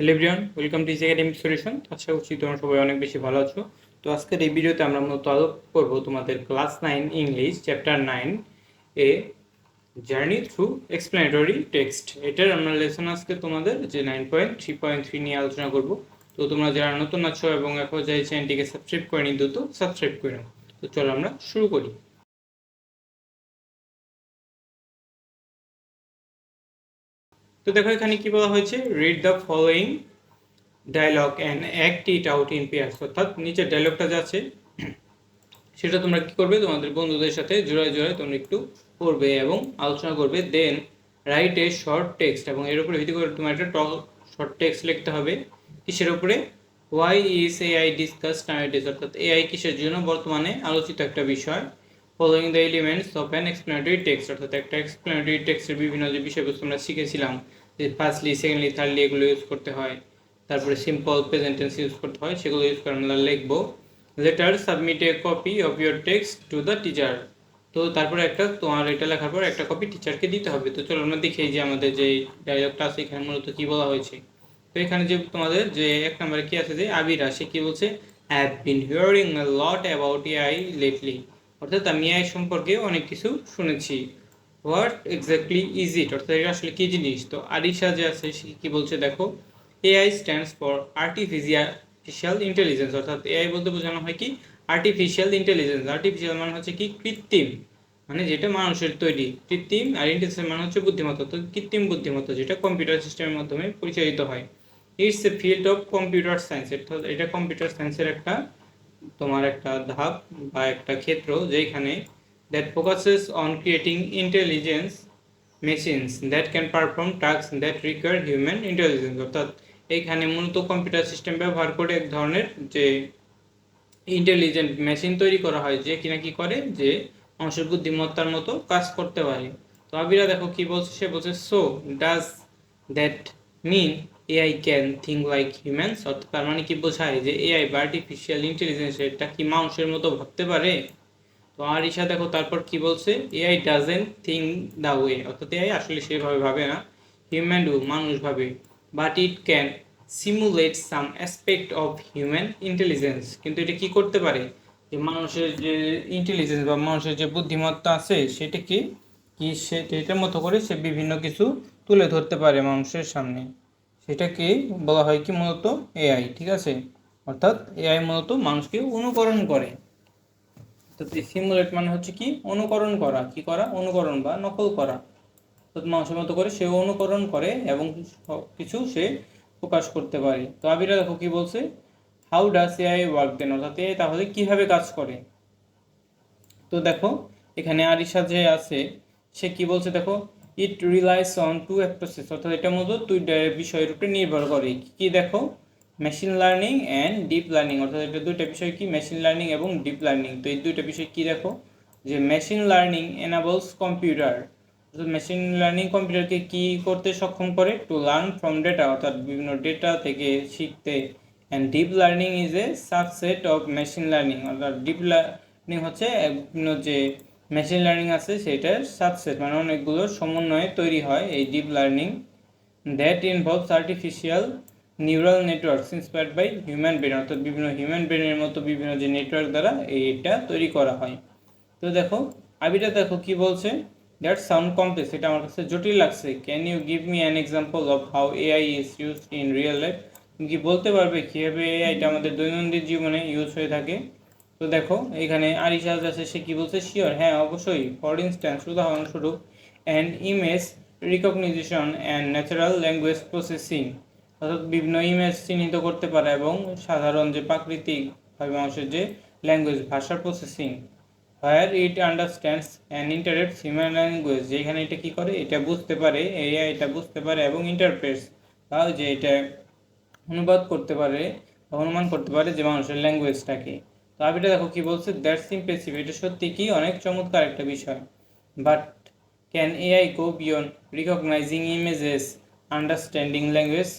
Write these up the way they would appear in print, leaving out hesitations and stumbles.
Hello everyone, welcome to easy academic solution. আশা করছি তোমরা সবাই অনেক বেশি ভালো আছো। তো আজকের এই ভিডিওতে আমরা মূলত আলোচনা করবো তোমাদের class 9 English chapter 9 a journey through explanatory text. এটার আমরা লেসন আজকে তোমাদের যে 9.3.3 নিয়ে আলোচনা করব। তো তোমরা যারা নতুন আছো এবং এখন যে চ্যানেলটিকে সাবস্ক্রাইব করেনি দ্রুত সাবস্ক্রাইব করে নাও। তো চলো আমরা শুরু করি। তো দেখো এখানে কি বলা হয়েছে, read the following dialogue and act it out in pairs. অর্থাৎ নিচের ডায়লগটা যা আছে সেটা তোমরা কি করবে, তোমাদের বন্ধুদের সাথে জোড়ায় জোড়ায় তোমরা একটু পড়বে এবং আলোচনা করবে। দেন রাইট এ শর্ট টেক্সট, এবং এর উপরে ভিত্তি করে তোমার একটা শর্ট টেক্সট লিখতে হবে। কিসের উপরে? ওয়াই ইজ এআই ডিসকাস নাউএডেজ, অর্থাৎ এআই কিসের জন্য বর্তমানে আলোচিত একটা বিষয়। Following the elements of an explanatory text, অর্থাৎ একটা এক্সপ্লেনেটরি টেক্সটের বিভিন্ন যে বিষয়বস্তু আমরা শিখেছিলাম, যে ফার্স্টলি, সেকেন্ডলি, থার্ডলি এগুলো ইউজ করতে হয়, তারপরে সিম্পল প্রেজেন্ট টেন্স ইউজ করতে হয়, সেগুলো ইউজ করে আমরা লিখবো। Letter submit A copy of your text to the teacher. তো তারপরে একটা তোমার এটা লেখার পর একটা কপি টিচারকে দিতে হবে। তো চলো আমরা দেখি যে আমাদের যে ডায়লগটা আছে এখানে মূলত কি বলা হয়েছে। তো এখানে যে তোমাদের যে এক নম্বরে কি আছে, যে আবিরা সে কি বলছে, have been hearing a lot about AI lately, অর্থাৎ আমি এআই সম্পর্কে অনেক কিছু শুনেছি। হোয়াট এক্স্যাক্টলি ইজ ইট, অর্থাৎ এটা আসলে কি জিনিস। তো আরিশা যে আছে সে কি বলছে, দেখো AI stands for artificial intelligence, অর্থাৎ এআই বলতে বোঝানো হয় কি আর্টিফিশিয়াল ইন্টেলিজেন্স। আর্টিফিশিয়াল মানে হচ্ছে কি কৃত্রিম, মানে যেটা মানুষের তৈরি। কৃত্রিম আর ইন্টেলিজেন্স মানে হচ্ছে বুদ্ধিমত্তা। তো কৃত্রিম বুদ্ধিমত্তা যেটা কম্পিউটার সিস্টেমের মাধ্যমে পরিচালিত হয়। It's a field of computer science, অর্থাৎ এটা কম্পিউটার সায়েন্সের একটা তোমার একটা ধাপ বা একটা ক্ষেত্র, যেখানে that focuses on creating intelligence machines that can perform task that require human intelligence, অর্থাৎ এইখানে মূলত কম্পিউটার সিস্টেম ব্যবহার করে এক ধরনের যে ইন্টেলিজেন্ট মেশিন তৈরি করা হয়, যে কিনা কি করে, যে মানুষের বুদ্ধিমত্তার মতো কাজ করতে পারে। তো আবিরা দেখো কি বলছে, সে বলছে so does that mean AI can think like humans, অর্থাৎ তার মানে কি বোঝায় যে এআই বা আর্টিফিশিয়াল ইন্টেলিজেন্স এটা কি মানুষের মতো ভাবতে পারে। তো আরিশা দেখো তারপর কি বলছে, AI doesn't think the way, অর্থাৎ এআই আসলে সেভাবে ভাবে না, হিউম্যান ডু মানুষ ভাবে, but it can simulate some aspect of human intelligence, কিন্তু এটা কি করতে পারে, যে মানুষের যে ইন্টেলিজেন্স বা মানুষের যে বুদ্ধিমত্তা আছে সেটাকে কি সেটার মতো করে সে বিভিন্ন কিছু তুলে ধরতে পারে মানুষের সামনে। সেটাকে বলা হয় কি মূলত এআই, ঠিক আছে। অর্থাৎ এআই মূলত মানুষকে অনুকরণ করে। তো সিমুলেট মানে হচ্ছে কি অনুকরণ করা, কি করা, অনুকরণ বা নকল করা। তো মানুষের মতো করে সে অনুকরণ করে এবং কিছু সে প্রকাশ করতে পারে। তো আবিরা দেখো কি বলছে, হাউ ডাস এআই ওয়ার্ক দেন, অর্থাৎ এআই তাহলে কিভাবে কাজ করে। তো দেখো এখানে আরিশা যে আছে সে কি বলছে, দেখো ইট রিলাইস অন টু অ্যাপ্রোচেস, অর্থাৎ এটা মূলত দুই বিষয়ের উপরে নির্ভর করে। কি দেখো, machine learning and deep learning, অর্থাৎ এটা দুইটা বিষয় কি, মেশিন লার্নিং এবং ডিপ লার্নিং। তো এই দুইটা বিষয় কি দেখো, যে মেশিন লার্নিং এনাবলস কম্পিউটার, অর্থাৎ মেশিন লার্নিং কম্পিউটারকে কি করতে সক্ষম করে, টু লার্ন ফ্রম ডেটা, অর্থাৎ বিভিন্ন ডেটা থেকে শিখতে। And deep learning is a subset of machine learning, অর্থাৎ ডিপ লার্নিং হচ্ছে বিভিন্ন যে মেশিন লার্নিং আছে সেটার সাবসেট, মানে অনেকগুলো সমন্বয়ে তৈরি হয় এই deep learning. That involves artificial neural networks inspired by human brain, অর্থাৎ বিভিন্ন হিউম্যান ব্রেনের মতো বিভিন্ন যে নেটওয়ার্ক দ্বারা এইটা তৈরি করা হয়। তো দেখো আবিটা দেখো কি বলছে, দ্যাট সাউন্ড কমপ্লেক্স, এটা আমার কাছে জটিল লাগছে। Can you give me an example of how AI is used in real life, তুমি কি বলতে পারবে কীভাবে এআইটা আমাদের দৈনন্দিন জীবনে ইউজ হয়ে থাকে। তো দেখো এখানে আরিশা আছে সে কি বলছে, শিওর, হ্যাঁ অবশ্যই। ফর ইনস্ট্যান্স, উদাহরণস্বরূপ, an image recognition and natural language processing, অর্থাৎ বিভিন্ন ইমেজ চিহ্নিত করতে পারে এবং সাধারণ যে প্রাকৃতিকভাবে মানুষের যে ল্যাঙ্গুয়েজ ভাষার processing. Where it understands and interprets human language, যেখানে এটা কি করে, এটা বুঝতে পারে, এআই এটা বুঝতে পারে এবং ইন্টারপ্রেটস বা যে এটা অনুবাদ করতে পারে, অনুমান করতে পারে যে মানুষের ল্যাঙ্গুয়েজটাকে। তো আবিটা দেখো কি বলছে, দ্যাটস ইমপ্রেসিভ, এটা সত্যি কি অনেক চমৎকার একটা বিষয়। But can AI go beyond recognising images understanding language.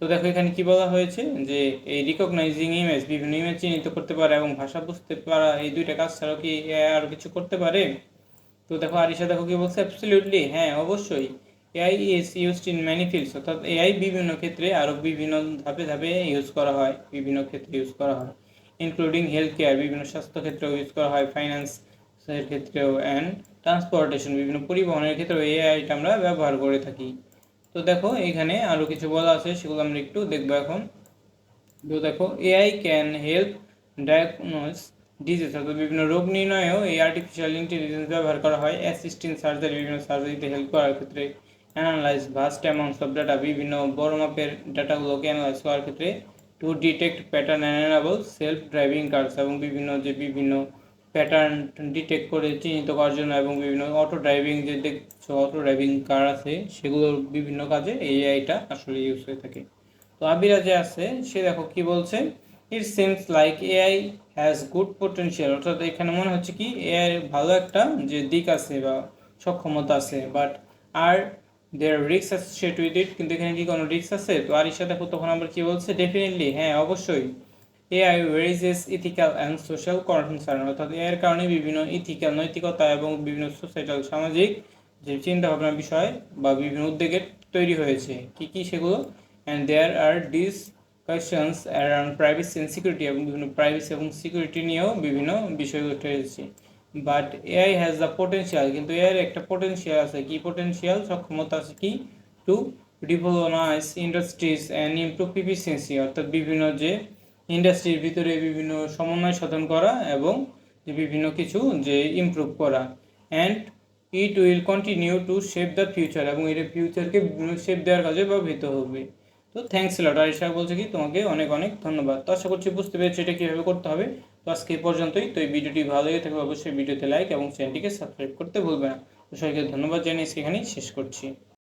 তো দেখো এখানে কি বলা হয়েছে, যে এই রিকগনাইজিং ইমেজ, বিভিন্ন ইমেজ চিহ্নিত করতে পারে এবং ভাষা বুঝতে পারা, এই দুইটা কাজ ছাড়াও কি এআই আরও কিছু করতে পারে। তো দেখো আরিশা দেখো কি বলছে, অ্যাবসলিউটলি, হ্যাঁ অবশ্যই। AI is used in many fields, অর্থাৎ AI বিভিন্ন ক্ষেত্রে আরও বিভিন্ন ধাপে ধাপে ইউজ করা হয়, বিভিন্ন ক্ষেত্রে ইউজ করা হয়, ইনক্লুডিং হেলথ কেয়ার, বিভিন্ন স্বাস্থ্য ক্ষেত্রেও ইউজ করা হয়, ফাইন্যান্সের ক্ষেত্রেও, অ্যান্ড ট্রান্সপোর্টেশন, বিভিন্ন পরিবহনের ক্ষেত্রেও এআইটা আমরা ব্যবহার করে থাকি। তো দেখো এখানে আরও কিছু বলা আছে, সেগুলো আমরা একটু দেখবো এখন। তো দেখো AI can help diagnose disease, অর্থাৎ বিভিন্ন রোগ নির্ণয়েও এই আর্টিফিশিয়াল ইন্টেলিজেন্স ব্যবহার করা হয়, অ্যাসিস্টিং সার্জারি, বিভিন্ন সার্জারিতে হেল্প করার ক্ষেত্রে, analyse vast amounts of data, বিভিন্ন বড় মাপের ডাটাগুলোকে অ্যানালাইজ করার ক্ষেত্রে, to detect pattern and enable self driving cars, এবং বিভিন্ন প্যাটার্ন ডিটেক্ট করে চিহ্নিত করার জন্য, এবং বিভিন্ন অটো ড্রাইভিং যে দেখছো অটো ড্রাইভিং কার আছে সেগুলোর বিভিন্ন কাজে এই এআইটা আসলে ইউজ হয়ে থাকে। তো আবিরা যে আছে সে দেখো কি বলছে, it seems like AI has good potential, অর্থাৎ এখানে মনে হচ্ছে কি এআই ভালো একটা যে দিক আছে বা সক্ষমতা আছে, but are there risk associate with it, কিন্তু এখানে কি কোনো রিস্ক আছে? তো আর ইসা দেখো তখন আবার কি বলছে, ডেফিনেটলি, হ্যাঁ অবশ্যই, AI raises ethical and social concern, অর্থাৎ এর কারণে বিভিন্ন ইথিক্যাল নৈতিকতা এবং বিভিন্ন সোসাইটাল সামাজিক যে চিন্তাভাবনার বিষয় বা বিভিন্ন উদ্বেগের তৈরি হয়েছে, কি সেগুলো, and there are discussions around privacy and security, এবং বিভিন্ন প্রাইভেসি এবং সিকিউরিটি নিয়েও বিভিন্ন বিষয় উঠে এসেছে। But AI has the potential, কিন্তু এর একটা পোটেনশিয়াল আছে, কি পোটেনশিয়াল, সক্ষমতা আছে কি, to revolutionise industries and improve efficiency, অর্থাৎ বিভিন্ন যে ইন্ডাস্ট্রির ভিতরে বিভিন্ন সমন্বয় সাধন করা এবং যে বিভিন্ন কিছু যে ইমপ্রুভ করা, and it will continue to shape the future, এবং এটা ফিউচারকে বিভিন্ন শেপ দেওয়ার কাজে ব্যবহৃত হবে। তো থ্যাঙ্কস লট, আর ইশা বলছে কি তোমাকে অনেক অনেক ধন্যবাদ। তো আশা করছি বুঝতে পেরেছি এটা কীভাবে করতে হবে। তো আজকে এই পর্যন্তই। তো এই ভিডিওটি ভালো লেগে থাকলে অবশ্যই ভিডিওতে লাইক এবং চ্যানেলটিকে সাবস্ক্রাইব করতে ভুলবে না। তো সবাইকে ধন্যবাদ জানিয়ে এখানেই শেষ করছি।